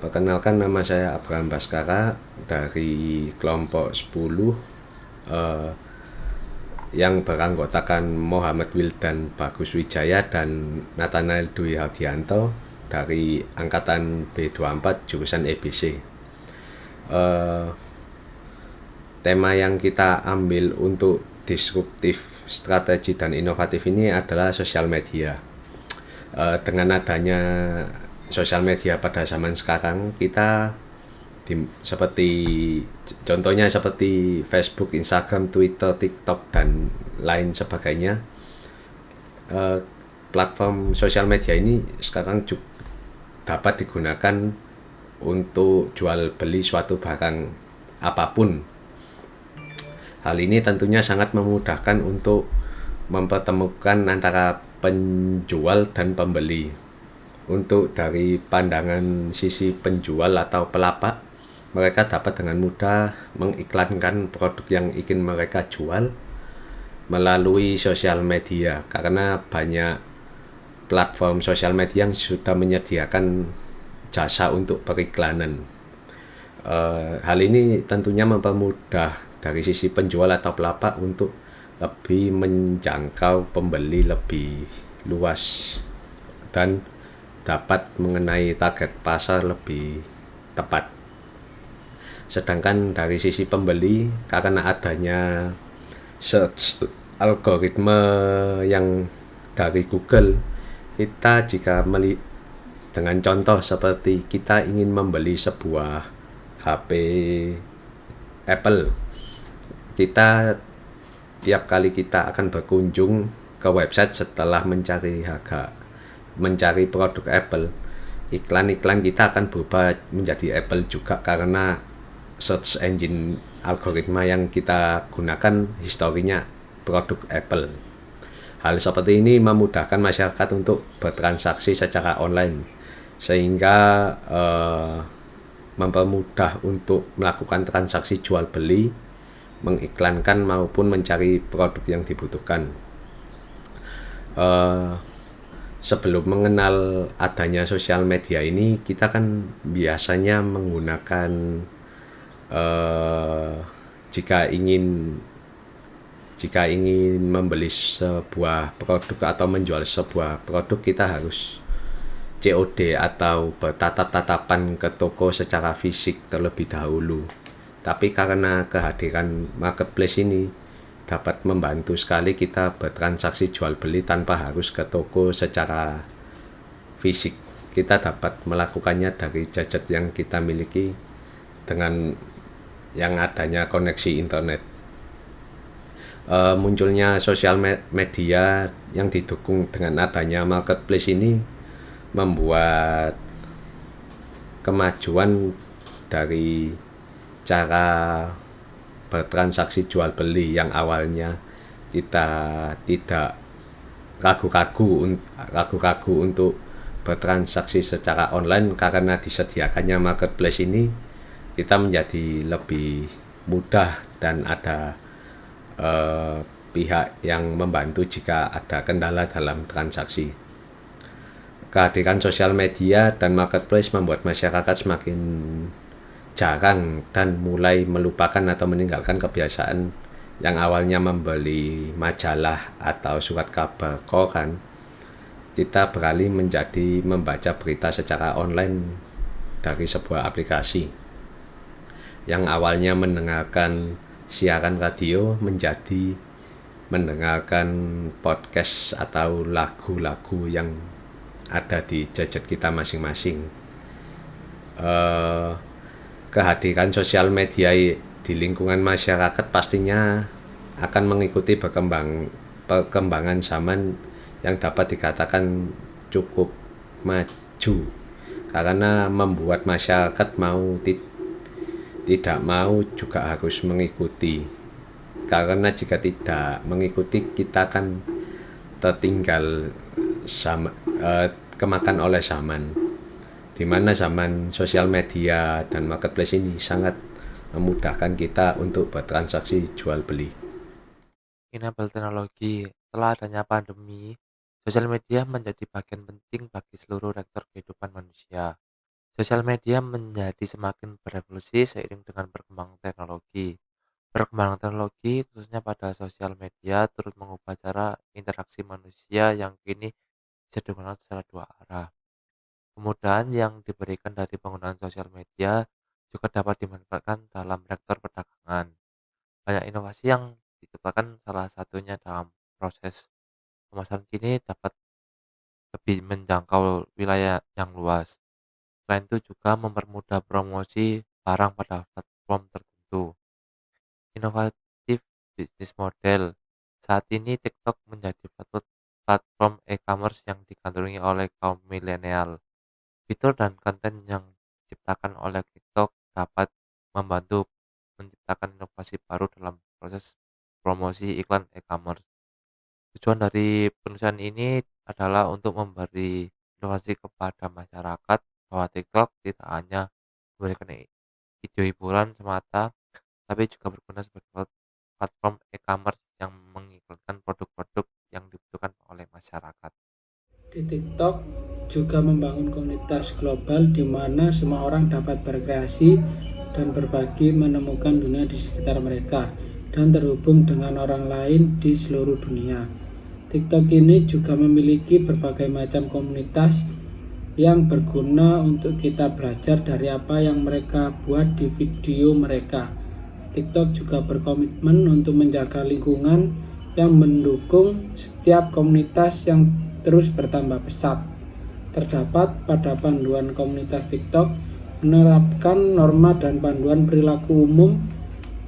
Perkenalkan, nama saya Abraham Baskara dari kelompok 10 eh, yang beranggotakan Muhammad Wildan Bagus Wijaya dan Nathanael Dwi Hardianto dari angkatan B24 jurusan EBC. Eh, Tema yang kita ambil untuk disruptif, strategi dan inovatif ini adalah sosial media. Dengan adanya sosial media pada zaman sekarang, kita seperti contohnya seperti Facebook, Instagram, Twitter, TikTok dan lain sebagainya. Eh, Platform sosial media ini sekarang juga dapat digunakan untuk jual beli suatu barang apapun. Hal ini tentunya sangat memudahkan untuk mempertemukan antara penjual dan pembeli. Untuk dari pandangan sisi penjual atau pelapak, mereka dapat dengan mudah mengiklankan produk yang ingin mereka jual melalui sosial media, karena banyak platform sosial media yang sudah menyediakan jasa untuk periklanan. Hal ini tentunya mempermudah dari sisi penjual atau pelapak untuk lebih menjangkau pembeli lebih luas dan dapat mengenai target pasar lebih tepat. Sedangkan dari sisi pembeli, karena adanya search algoritma yang dari Google, kita jika dengan contoh seperti kita ingin membeli sebuah HP Apple, kita tiap kali kita akan berkunjung ke website setelah mencari produk Apple, iklan-iklan kita akan berubah menjadi Apple juga, karena search engine algoritma yang kita gunakan historinya produk Apple. Hal seperti ini memudahkan masyarakat untuk bertransaksi secara online, sehingga mempermudah untuk melakukan transaksi jual beli, mengiklankan maupun mencari produk yang dibutuhkan. Sebelum mengenal adanya sosial media ini, kita kan biasanya menggunakan jika ingin membeli sebuah produk atau menjual sebuah produk, kita harus COD atau bertatap-tatapan ke toko secara fisik terlebih dahulu. Tapi karena kehadiran marketplace ini dapat membantu sekali kita bertransaksi jual beli tanpa harus ke toko secara fisik. Kita dapat melakukannya dari gadget yang kita miliki dengan yang adanya koneksi internet. Munculnya sosial media yang didukung dengan adanya marketplace ini membuat kemajuan dari cara bertransaksi jual beli yang awalnya kita tidak ragu-ragu untuk bertransaksi secara online. Karena disediakannya marketplace ini, kita menjadi lebih mudah dan ada pihak yang membantu jika ada kendala dalam transaksi. Kehadiran sosial media dan marketplace membuat masyarakat semakin jarang dan mulai melupakan atau meninggalkan kebiasaan yang awalnya membeli majalah atau surat kabar koran. Kita beralih menjadi membaca berita secara online dari sebuah aplikasi. Yang awalnya mendengarkan siaran radio menjadi mendengarkan podcast atau lagu-lagu yang ada di gadget kita masing-masing. Kehadiran sosial media di lingkungan masyarakat pastinya akan mengikuti perkembangan zaman yang dapat dikatakan cukup maju, karena membuat masyarakat tidak mau juga harus mengikuti. Karena jika tidak mengikuti, kita akan tertinggal kemakan oleh zaman, di mana zaman sosial media dan marketplace ini sangat memudahkan kita untuk bertransaksi jual beli. Enabel teknologi. Setelah adanya pandemi, sosial media menjadi bagian penting bagi seluruh sektor kehidupan manusia. Sosial media menjadi semakin berevolusi seiring dengan perkembangan teknologi. Perkembangan teknologi, khususnya pada sosial media, turut mengubah cara interaksi manusia yang kini bisa digunakan secara dua arah. Kemudahan yang diberikan dari penggunaan sosial media juga dapat dimanfaatkan dalam sektor perdagangan. Banyak inovasi yang diciptakan, salah satunya dalam proses pemasaran kini dapat lebih menjangkau wilayah yang luas. Selain itu juga mempermudah promosi barang pada platform tertentu. Inovatif bisnis model. Saat ini TikTok menjadi platform e-commerce yang digandrungi oleh kaum milenial. Fitur dan konten yang diciptakan oleh TikTok dapat membantu menciptakan inovasi baru dalam proses promosi iklan e-commerce. Tujuan dari penulisan ini adalah untuk memberi informasi kepada masyarakat bahwa TikTok tidak hanya memberikan video hiburan semata, tapi juga berguna sebagai platform e-commerce yang mengiklankan produk-produk yang dibutuhkan oleh masyarakat. Di TikTok juga membangun komunitas global di mana semua orang dapat berkreasi dan berbagi menemukan dunia di sekitar mereka dan terhubung dengan orang lain di seluruh dunia. TikTok ini juga memiliki berbagai macam komunitas yang berguna untuk kita belajar dari apa yang mereka buat di video mereka. TikTok juga berkomitmen untuk menjaga lingkungan yang mendukung setiap komunitas yang terus bertambah pesat. Terdapat pada panduan komunitas TikTok menerapkan norma dan panduan perilaku umum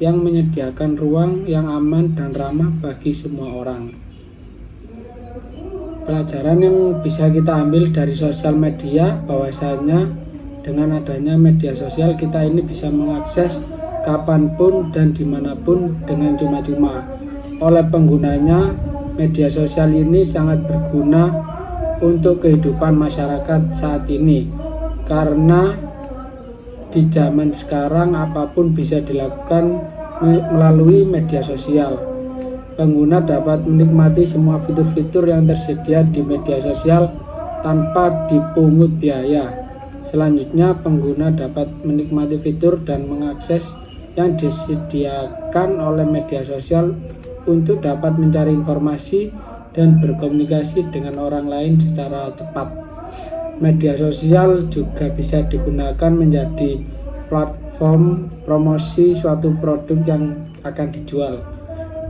yang menyediakan ruang yang aman dan ramah bagi semua orang. Pelajaran yang bisa kita ambil dari sosial media bahwasanya dengan adanya media sosial kita ini bisa mengakses kapanpun dan dimanapun dengan cuma-cuma. Oleh penggunanya, media sosial ini sangat berguna untuk kehidupan masyarakat saat ini karena di zaman sekarang apapun bisa dilakukan melalui media sosial. Pengguna dapat menikmati semua fitur-fitur yang tersedia di media sosial tanpa dipungut biaya. Selanjutnya, pengguna dapat menikmati fitur dan mengakses yang disediakan oleh media sosial untuk dapat mencari informasi dan berkomunikasi dengan orang lain secara cepat. Media sosial juga bisa digunakan menjadi platform promosi suatu produk yang akan dijual.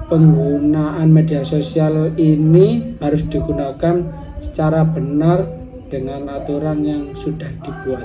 Penggunaan media sosial ini harus digunakan secara benar dengan aturan yang sudah dibuat.